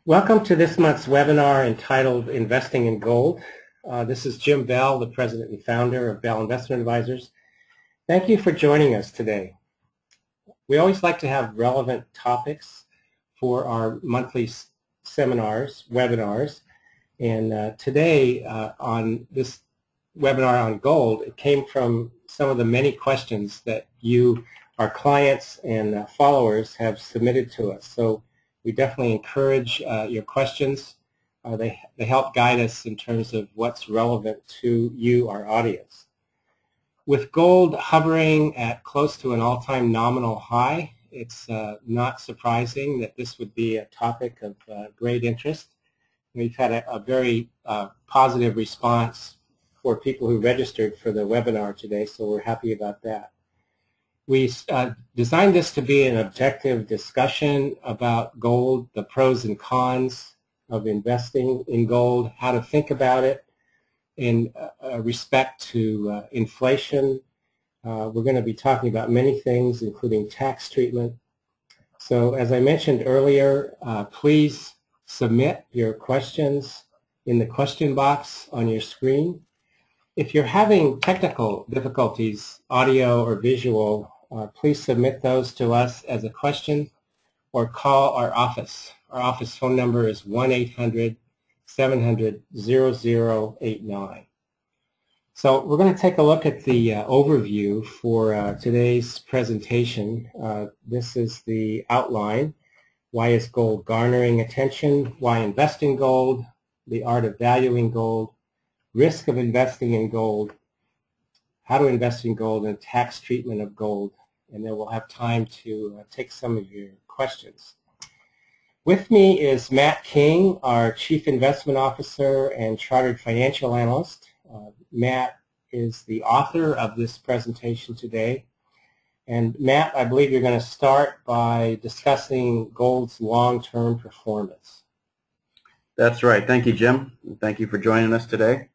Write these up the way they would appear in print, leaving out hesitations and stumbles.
Welcome to this month's webinar entitled Investing in Gold. This is Jim Bell, the president and founder of Bell Investment Advisors. Thank you for joining us today. We always like to have relevant topics for our monthly seminars, webinars, and today on this webinar on gold, it came from some of the many questions that you, our clients and followers, have submitted to us. So we definitely encourage your questions. They help guide us in terms of what's relevant to you, our audience. With gold hovering at close to an all-time nominal high, it's not surprising that this would be a topic of great interest. We've had a very positive response for people who registered for the webinar today, so we're happy about that. We designed this to be an objective discussion about gold, the pros and cons of investing in gold, how to think about it in respect to inflation. We're going to be talking about many things, including tax treatment. So as I mentioned earlier, please submit your questions in the question box on your screen. If you're having technical difficulties, audio or visual, please submit those to us as a question or call our office. Our office phone number is 1-800-700-0089. So we're going to take a look at the overview for today's presentation. This is the outline. Why is gold garnering attention? Why invest in gold? The art of valuing gold. Risk of investing in gold, how to invest in gold, and tax treatment of gold. And then we'll have time to take some of your questions. With me is Matt King, our Chief Investment Officer and Chartered Financial Analyst. Matt is the author of this presentation today. And Matt, I believe you're going to start by discussing gold's long-term performance. That's right. Thank you, Jim. Thank you for joining us today.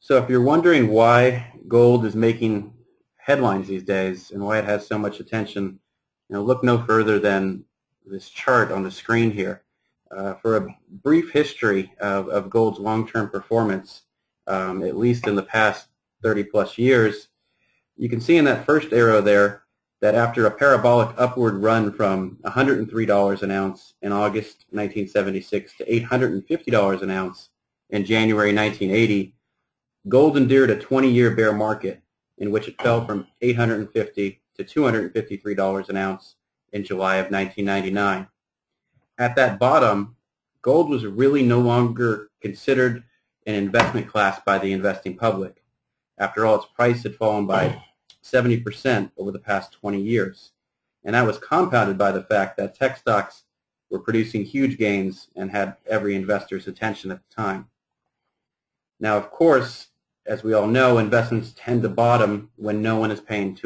So if you're wondering why gold is making headlines these days and why it has so much attention, look no further than this chart on the screen here. For a brief history of gold's long-term performance, at least in the past 30-plus years, you can see in that first arrow there that after a parabolic upward run from $103 an ounce in August 1976 to $850 an ounce in January 1980, gold endured a 20-year bear market in which it fell from $850 to $253 an ounce in July of 1999. At that bottom, gold was really no longer considered an investment class by the investing public. After all, its price had fallen by 70% over the past 20 years. And that was compounded by the fact that tech stocks were producing huge gains and had every investor's attention at the time. Now, of course, as we all know, investments tend to bottom when no one is paying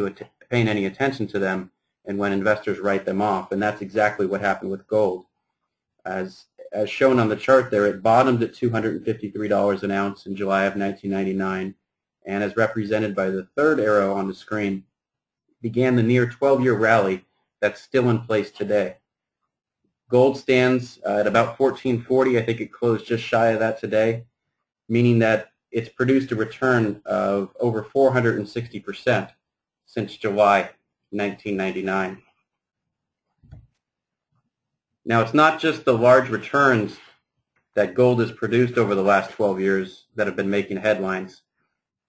any attention to them and when investors write them off. And that's exactly what happened with gold. As shown on the chart there, it bottomed at $253 an ounce in July of 1999. And as represented by the third arrow on the screen, began the near 12-year rally that's still in place today. Gold stands at about $1440. I think it closed just shy of that today, meaning that it's produced a return of over 460% since July 1999. Now, it's not just the large returns that gold has produced over the last 12 years that have been making headlines.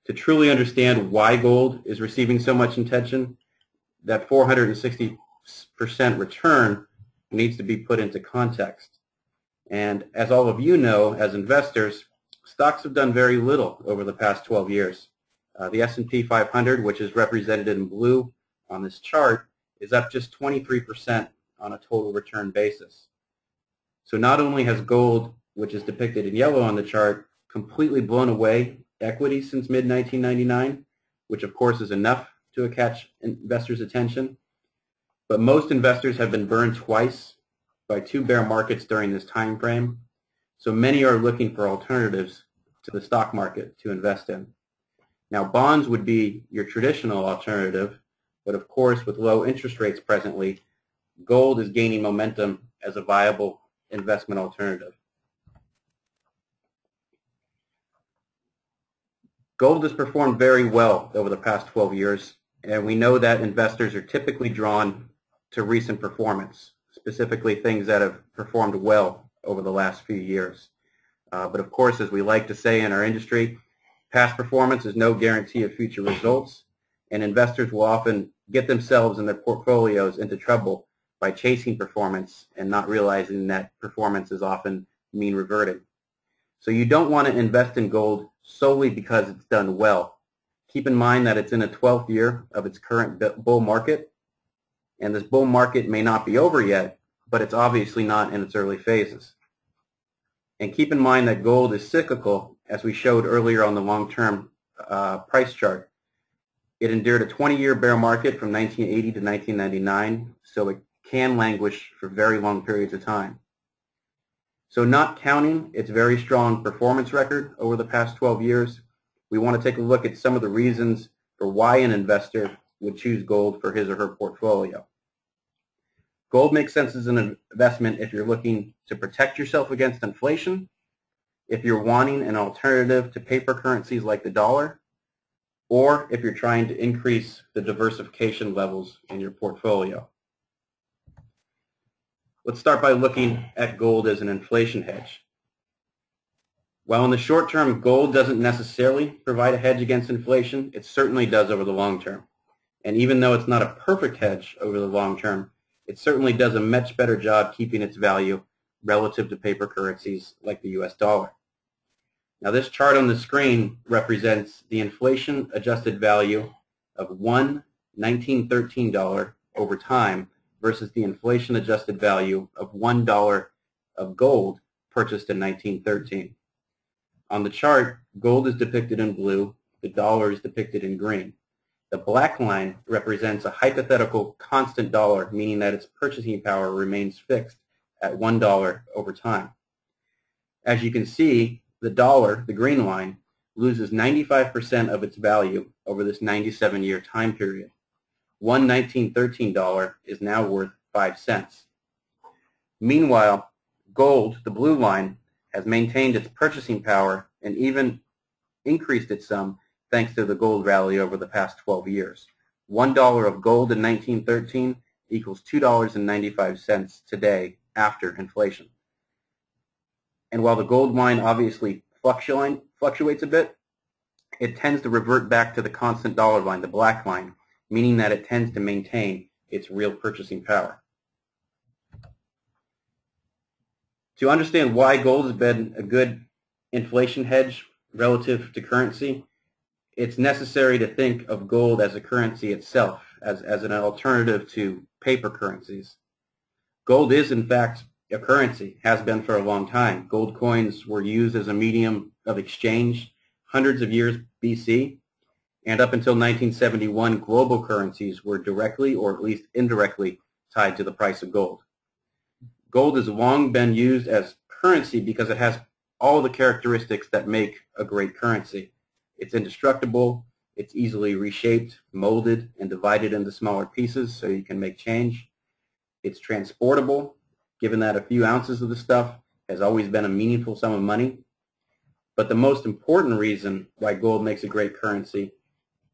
To truly understand why gold is receiving so much attention, that 460% return needs to be put into context. And as all of you know, as investors, stocks have done very little over the past 12 years. The S&P 500, which is represented in blue on this chart, is up just 23% on a total return basis. So not only has gold, which is depicted in yellow on the chart, completely blown away equity since mid-1999, which of course is enough to catch investors' attention, but most investors have been burned twice by two bear markets during this time frame. So many are looking for alternatives to the stock market to invest in. Now, bonds would be your traditional alternative, but of course, with low interest rates presently, gold is gaining momentum as a viable investment alternative. Gold has performed very well over the past 12 years, and we know that investors are typically drawn to recent performance, specifically things that have performed well over the last few years. But of course, as we like to say in our industry, past performance is no guarantee of future results, and investors will often get themselves and their portfolios into trouble by chasing performance and not realizing that performance is often mean reverting. So you don't want to invest in gold solely because it's done well. Keep in mind that it's in the 12th year of its current bull market, and this bull market may not be over yet, but it's obviously not in its early phases. And keep in mind that gold is cyclical, as we showed earlier on the long-term price chart. It endured a 20-year bear market from 1980 to 1999, so it can languish for very long periods of time. So not counting its very strong performance record over the past 12 years, we want to take a look at some of the reasons for why an investor would choose gold for his or her portfolio. Gold makes sense as an investment if you're looking to protect yourself against inflation, if you're wanting an alternative to paper currencies like the dollar, or if you're trying to increase the diversification levels in your portfolio. Let's start by looking at gold as an inflation hedge. While in the short term, gold doesn't necessarily provide a hedge against inflation, it certainly does over the long term. And even though it's not a perfect hedge over the long term, it certainly does a much better job keeping its value relative to paper currencies like the US dollar. Now this chart on the screen represents the inflation-adjusted value of one 1913 dollar over time versus the inflation-adjusted value of $1 of gold purchased in 1913. On the chart, gold is depicted in blue, the dollar is depicted in green. The black line represents a hypothetical constant dollar, meaning that its purchasing power remains fixed at $1 over time. As you can see, the dollar, the green line, loses 95% of its value over this 97-year time period. One 1913 dollar is now worth 5 cents. Meanwhile, gold, the blue line, has maintained its purchasing power and even increased its sum thanks to the gold rally over the past 12 years. $1 of gold in 1913 equals $2.95 today after inflation. And while the gold line obviously fluctuates a bit, it tends to revert back to the constant dollar line, the black line, meaning that it tends to maintain its real purchasing power. To understand why gold has been a good inflation hedge relative to currency, it's necessary to think of gold as a currency itself, as an alternative to paper currencies. Gold is, in fact, a currency, has been for a long time. Gold coins were used as a medium of exchange hundreds of years BC, and up until 1971, global currencies were directly or at least indirectly tied to the price of gold. Gold has long been used as currency because it has all the characteristics that make a great currency. It's indestructible, it's easily reshaped, molded, and divided into smaller pieces so you can make change. It's transportable, given that a few ounces of the stuff has always been a meaningful sum of money. But the most important reason why gold makes a great currency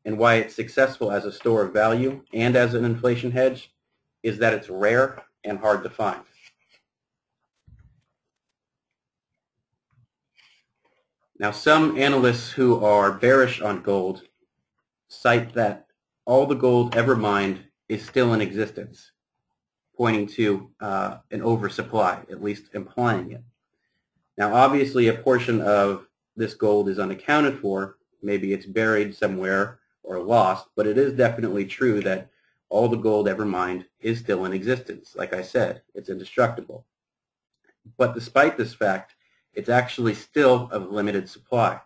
and why it's successful as a store of value and as an inflation hedge is that it's rare and hard to find. Now, some analysts who are bearish on gold cite that all the gold ever mined is still in existence, pointing to an oversupply, at least implying it. Now, obviously, a portion of this gold is unaccounted for. Maybe it's buried somewhere or lost, but it is definitely true that all the gold ever mined is still in existence. Like I said, it's indestructible. But despite this fact, it's actually still of limited supply.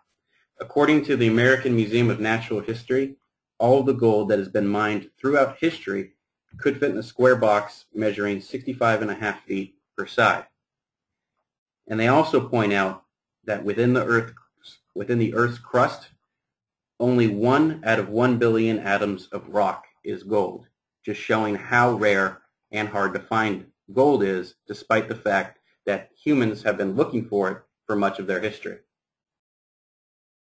According to the American Museum of Natural History, all the gold that has been mined throughout history could fit in a square box measuring 65.5 feet per side. And they also point out that within the Earth's crust, only 1 out of 1 billion atoms of rock is gold, just showing how rare and hard to find gold is, despite the fact that humans have been looking for it for much of their history.